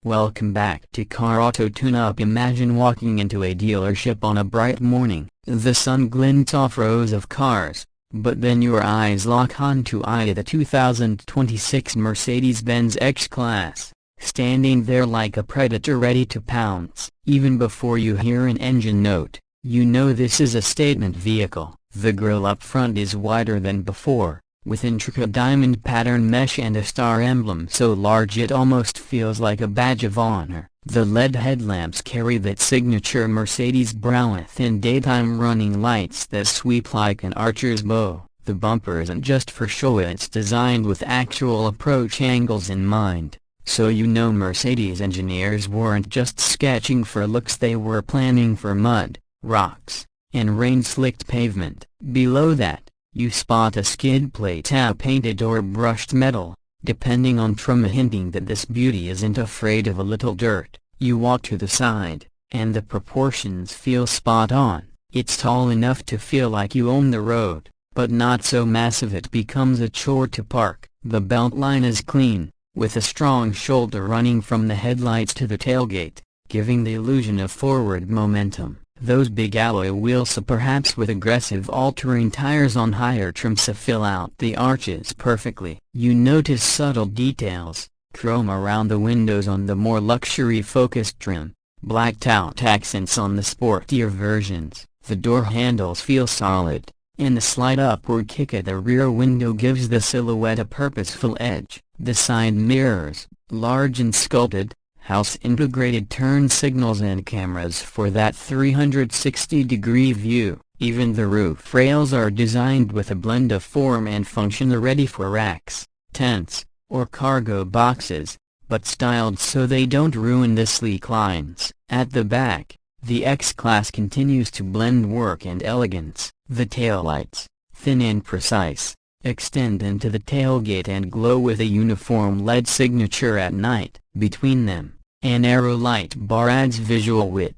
Welcome back to Car Auto Tune-Up. Imagine walking into a dealership on a bright morning. The sun glints off rows of cars, but then your eyes lock onto the 2026 Mercedes-Benz X-Class, standing there like a predator ready to pounce. Even before you hear an engine note, you know this is a statement vehicle. The grille up front is wider than before, with intricate diamond pattern mesh and a star emblem so large it almost feels like a badge of honor. The LED headlamps carry that signature Mercedes brown with thin daytime running lights that sweep like an archer's bow. The bumper isn't just for show, it's designed with actual approach angles in mind, so you know Mercedes engineers weren't just sketching for looks, they were planning for mud, rocks, and rain-slicked pavement. Below that, you spot a skid plate painted or brushed metal, depending on trauma, hinting that this beauty isn't afraid of a little dirt. You walk to the side, and the proportions feel spot on. It's tall enough to feel like you own the road, but not so massive it becomes a chore to park. The belt line is clean, with a strong shoulder running from the headlights to the tailgate, giving the illusion of forward momentum. Those big alloy wheels, perhaps with aggressive all-terrain tires on higher trims, fill out the arches perfectly. You notice subtle details: chrome around the windows on the more luxury-focused trim, blacked out accents on the sportier versions. The door handles feel solid, and the slight upward kick at the rear window gives the silhouette a purposeful edge. The side mirrors, large and sculpted, house integrated turn signals and cameras for that 360-degree view. Even the roof rails are designed with a blend of form and function, ready for racks, tents, or cargo boxes, but styled so they don't ruin the sleek lines. At the back, the X-Class continues to blend work and elegance. The taillights, thin and precise, extend into the tailgate and glow with a uniform LED signature at night. Between them, an arrow light bar adds visual width,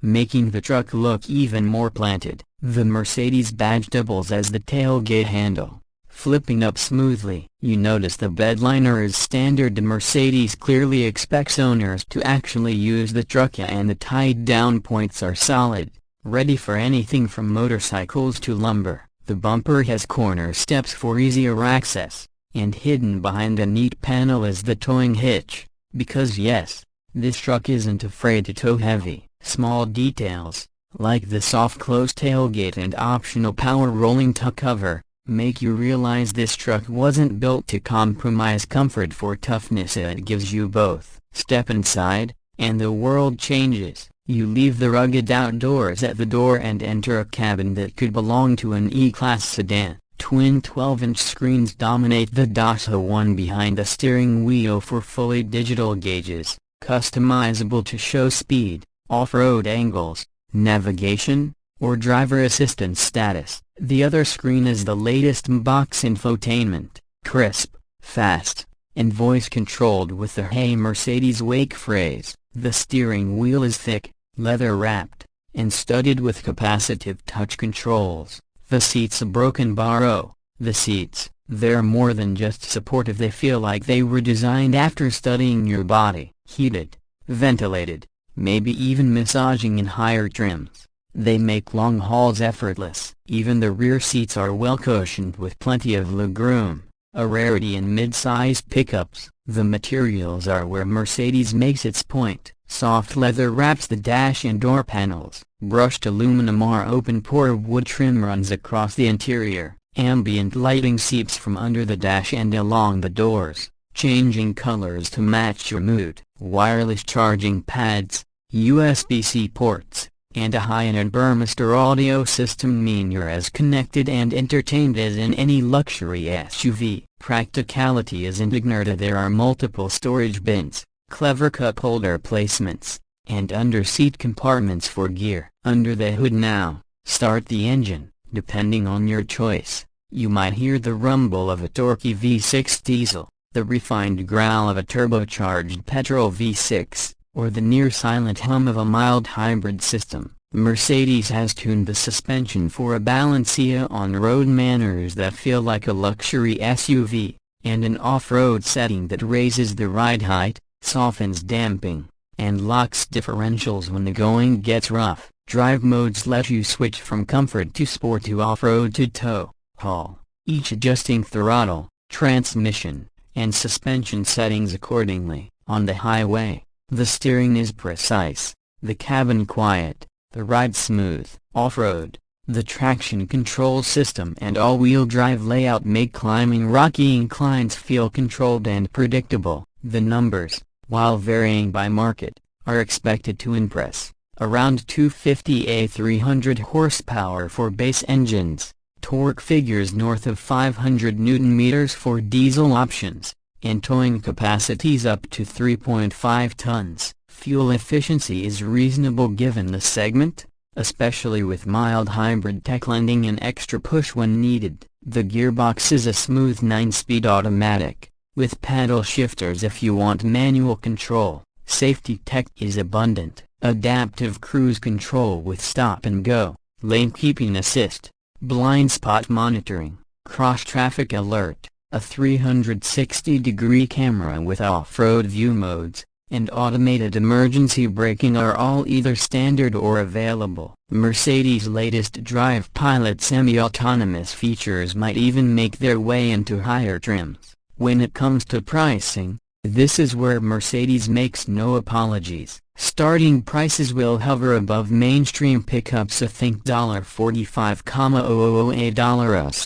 making the truck look even more planted. The Mercedes badge doubles as the tailgate handle, flipping up smoothly. You notice the bed liner is standard. Mercedes clearly expects owners to actually use the truck, and the tied-down points are solid, ready for anything from motorcycles to lumber. The bumper has corner steps for easier access, and hidden behind a neat panel is the towing hitch, because yes, this truck isn't afraid to tow heavy. Small details, like the soft-close tailgate and optional power rolling tuck cover, make you realize this truck wasn't built to compromise comfort for toughness. It gives you both. Step inside, and the world changes. You leave the rugged outdoors at the door and enter a cabin that could belong to an E-Class sedan. Twin 12-inch screens dominate the dash, one behind the steering wheel for fully digital gauges, customizable to show speed, off-road angles, navigation, or driver assistance status. The other screen is the latest box infotainment, crisp, fast, and voice-controlled with the "Hey Mercedes" wake phrase. The steering wheel is thick, leather-wrapped, and studded with capacitive touch controls. The seats a broken bar. The seats, they're more than just supportive, they feel like they were designed after studying your body. Heated, ventilated, maybe even massaging in higher trims. They make long hauls effortless. Even the rear seats are well cushioned with plenty of legroom, a rarity in mid-size pickups. The materials are where Mercedes makes its point. Soft leather wraps the dash and door panels. Brushed aluminum or open-pore wood trim runs across the interior. Ambient lighting seeps from under the dash and along the doors, changing colors to match your mood. Wireless charging pads, USB-C ports, and a high-end Burmester audio system mean you're as connected and entertained as in any luxury SUV. Practicality isn't ignored. There are multiple storage bins, clever cup holder placements, and under-seat compartments for gear. Under the hood now, start the engine. Depending on your choice, you might hear the rumble of a torquey V6 diesel, the refined growl of a turbocharged petrol V6, or the near-silent hum of a mild hybrid system. Mercedes has tuned the suspension for a balancia on-road manners that feel like a luxury SUV, and an off-road setting that raises the ride height, softens damping, and locks differentials when the going gets rough. Drive modes let you switch from comfort to sport to off-road to tow, haul, each adjusting throttle, transmission, and suspension settings accordingly. On the highway, the steering is precise, the cabin quiet, the ride smooth. Off-road, the traction control system and all-wheel drive layout make climbing rocky inclines feel controlled and predictable. The numbers, while varying by market, are expected to impress. Around 250 300 horsepower for base engines, torque figures north of 500 Nm for diesel options, and towing capacities up to 3.5 tons. Fuel efficiency is reasonable given the segment, especially with mild hybrid tech lending an extra push when needed. The gearbox is a smooth 9-speed automatic, with paddle shifters if you want manual control. Safety tech is abundant, adaptive cruise control with stop and go, lane keeping assist, blind spot monitoring, cross-traffic alert, a 360-degree camera with off-road view modes, and automated emergency braking are all either standard or available. Mercedes' latest Drive Pilot semi-autonomous features might even make their way into higher trims. When it comes to pricing, this is where Mercedes makes no apologies. Starting prices will hover above mainstream pickups. Think $45,000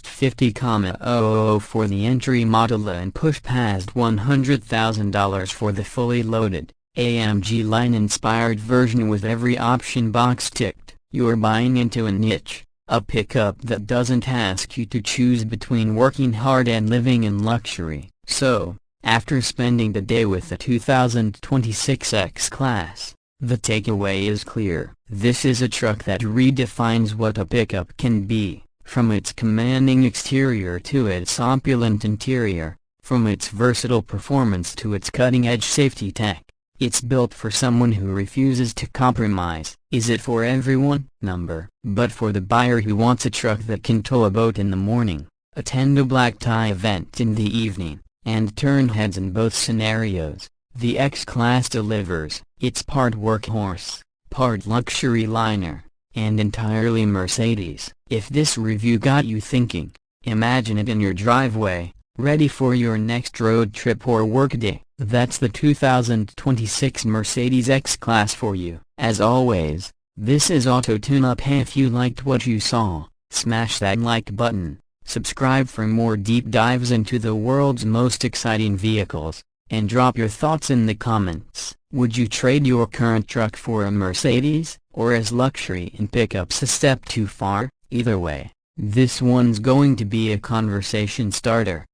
$50,000 for the entry model and push past $100,000 for the fully loaded, AMG line-inspired version with every option box ticked. You're buying into a niche, a pickup that doesn't ask you to choose between working hard and living in luxury. So, after spending the day with the 2026 X-Class, the takeaway is clear. This is a truck that redefines what a pickup can be, from its commanding exterior to its opulent interior, from its versatile performance to its cutting-edge safety tech. It's built for someone who refuses to compromise. Is it for everyone? Number. But for the buyer who wants a truck that can tow a boat in the morning, attend a black tie event in the evening, and turn heads in both scenarios, the X-Class delivers. It's part workhorse, part luxury liner, and entirely Mercedes. If this review got you thinking, imagine it in your driveway, ready for your next road trip or workday. That's the 2026 Mercedes X-Class for you. As always, this is Auto Tune-Up. Hey, if you liked what you saw, smash that like button, subscribe for more deep dives into the world's most exciting vehicles, and drop your thoughts in the comments. Would you trade your current truck for a Mercedes, or is luxury in pickups a step too far? Either way, this one's going to be a conversation starter.